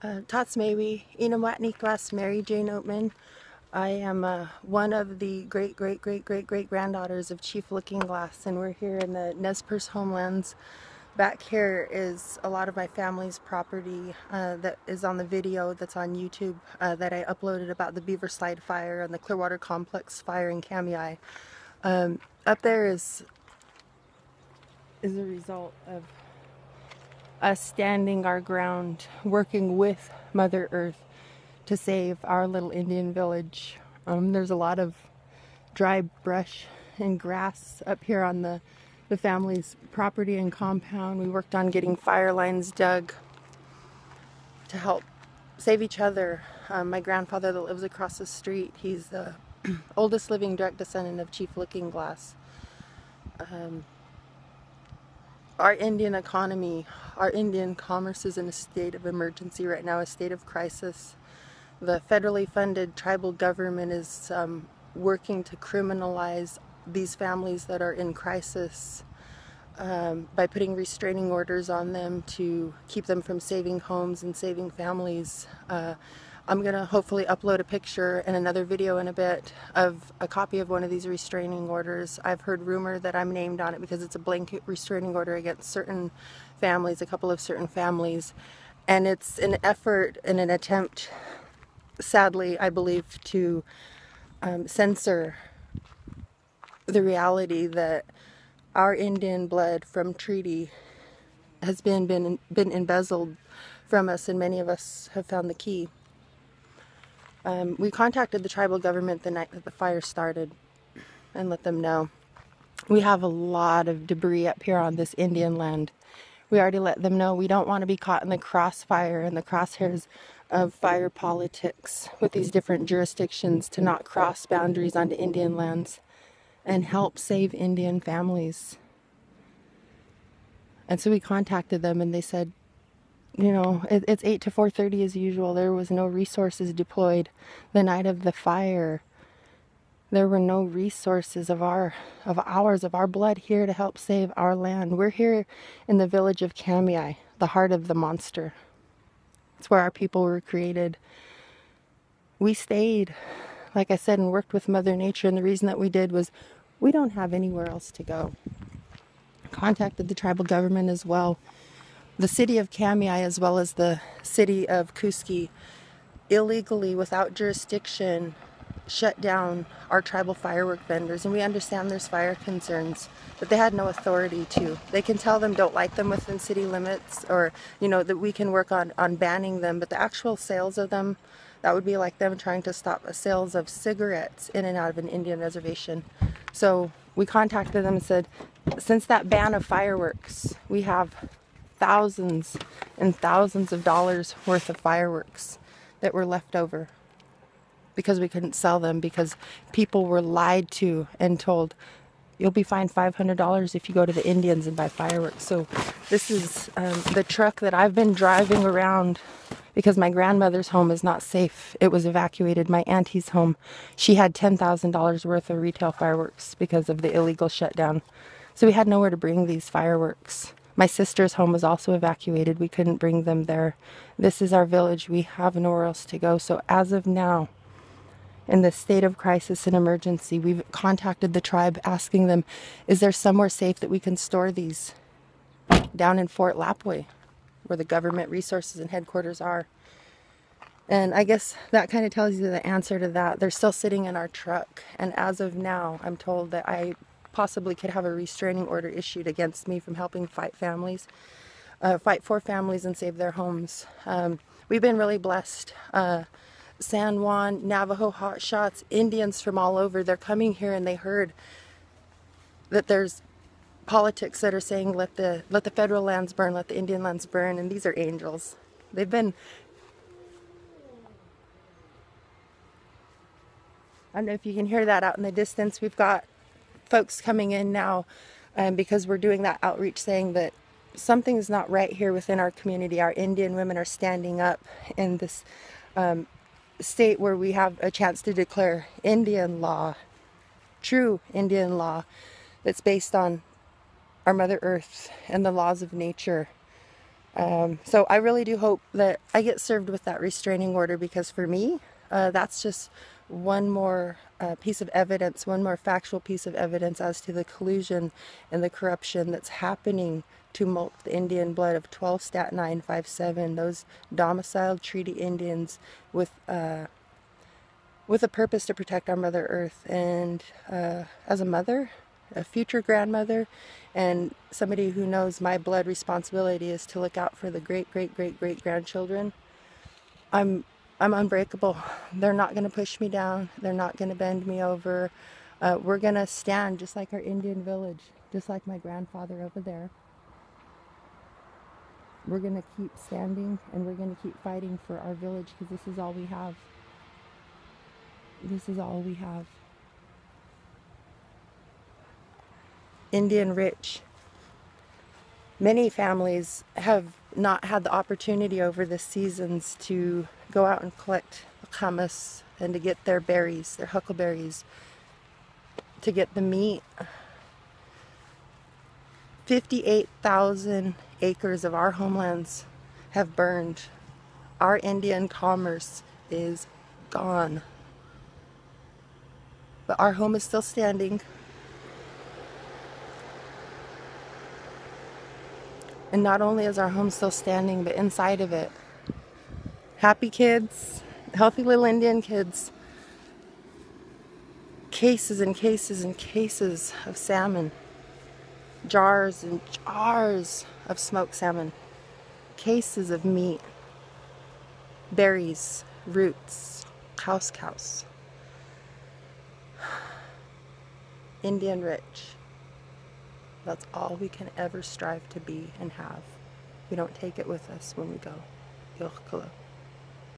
Tatsmewi, Inamwatnikwas, Mary Jane Oatman. I am one of the great granddaughters of Chief Looking Glass, and we're here in the Nez Perce homelands. Back here is a lot of my family's property that is on the video that's on YouTube that I uploaded about the Beaver Slide fire and the Clearwater complex fire in Hanyawaat. Up there is a result of us standing our ground, working with Mother Earth to save our little Indian village. There's a lot of dry brush and grass up here on the family's property and compound. We worked on getting fire lines dug to help save each other. My grandfather that lives across the street, he's the oldest living direct descendant of Chief Looking Glass. Our Indian economy, our Indian commerce is in a state of emergency right now, a state of crisis. The federally funded tribal government is working to criminalize these families that are in crisis by putting restraining orders on them to keep them from saving homes and saving families. I'm going to hopefully upload a picture and another video in a bit of a copy of one of these restraining orders. I've heard rumor that I'm named on it because it's a blanket restraining order against certain families, a couple of certain families. And it's an effort and an attempt, sadly, I believe, to censor the reality that our Indian blood from treaty has been embezzled from us, and many of us have found the key. We contacted the tribal government the night that the fire started and let them know. We have a lot of debris up here on this Indian land. We already let them know we don't want to be caught in the crossfire and the crosshairs of fire politics with these different jurisdictions to not cross boundaries onto Indian lands and help save Indian families. And so we contacted them and they said, you know, it's 8 to 4:30 as usual. There was no resources deployed the night of the fire. There were no resources of our blood here to help save our land. We're here in the village of Hanyawaat, the heart of the monster. It's where our people were created. We stayed, like I said, and worked with Mother Nature, and the reason that we did was we don't have anywhere else to go. Contacted the tribal government as well. The city of Hanyawaat, as well as the city of Kuski, illegally, without jurisdiction, shut down our tribal firework vendors. And we understand there's fire concerns, but they had no authority to. They can tell them don't like them within city limits, or, you know, that we can work on banning them, but the actual sales of them, that would be like them trying to stop sales of cigarettes in and out of an Indian reservation. So we contacted them and said, since that ban of fireworks, we have thousands and thousands of dollars worth of fireworks that were left over because we couldn't sell them, because people were lied to and told you'll be fined $500 if you go to the Indians and buy fireworks. So this is the truck that I've been driving around because my grandmother's home is not safe. It was evacuated. My auntie's home, she had $10,000 worth of retail fireworks because of the illegal shutdown. So we had nowhere to bring these fireworks. My sister's home was also evacuated. We couldn't bring them there. This is our village. We have nowhere else to go. So as of now, in this state of crisis and emergency, we've contacted the tribe asking them, is there somewhere safe that we can store these? Down in Fort Lapwai, where the government resources and headquarters are. And I guess that kind of tells you the answer to that. They're still sitting in our truck. And as of now, I'm told that I possibly could have a restraining order issued against me from helping fight for families and save their homes. We've been really blessed. San Juan, Navajo hotshots, Indians from all over, they're coming here and they heard that there's politics that are saying let the federal lands burn, let the Indian lands burn, and these are angels. They've been, I don't know if you can hear that out in the distance. We've got folks coming in now because we're doing that outreach saying that something's not right here within our community. Our Indian women are standing up in this state where we have a chance to declare Indian law, true Indian law, that's based on our Mother Earth and the laws of nature. So I really do hope that I get served with that restraining order, because for me, that's just one more piece of evidence, one more factual piece of evidence as to the collusion and the corruption that's happening to milk the Indian blood of 12 Stat 957, those domiciled treaty Indians with a purpose to protect our Mother Earth. And as a mother, a future grandmother, and somebody who knows my blood responsibility is to look out for the great, great, great, great grandchildren, I'm unbreakable. They're not going to push me down. They're not going to bend me over. We're going to stand just like our Indian village, just like my grandfather over there. We're going to keep standing, and we're going to keep fighting for our village, because this is all we have. This is all we have. Indian rich. Many families have not had the opportunity over the seasons to go out and collect the camas and to get their berries, their huckleberries, to get the meat. 58,000 acres of our homelands have burned. Our Indian commerce is gone. But our home is still standing. And not only is our home still standing, but inside of it, happy kids, healthy little Indian kids, cases and cases and cases of salmon, jars and jars of smoked salmon, cases of meat, berries, roots, cows. Indian rich. That's all we can ever strive to be and have. We don't take it with us when we go. Yoch kalo.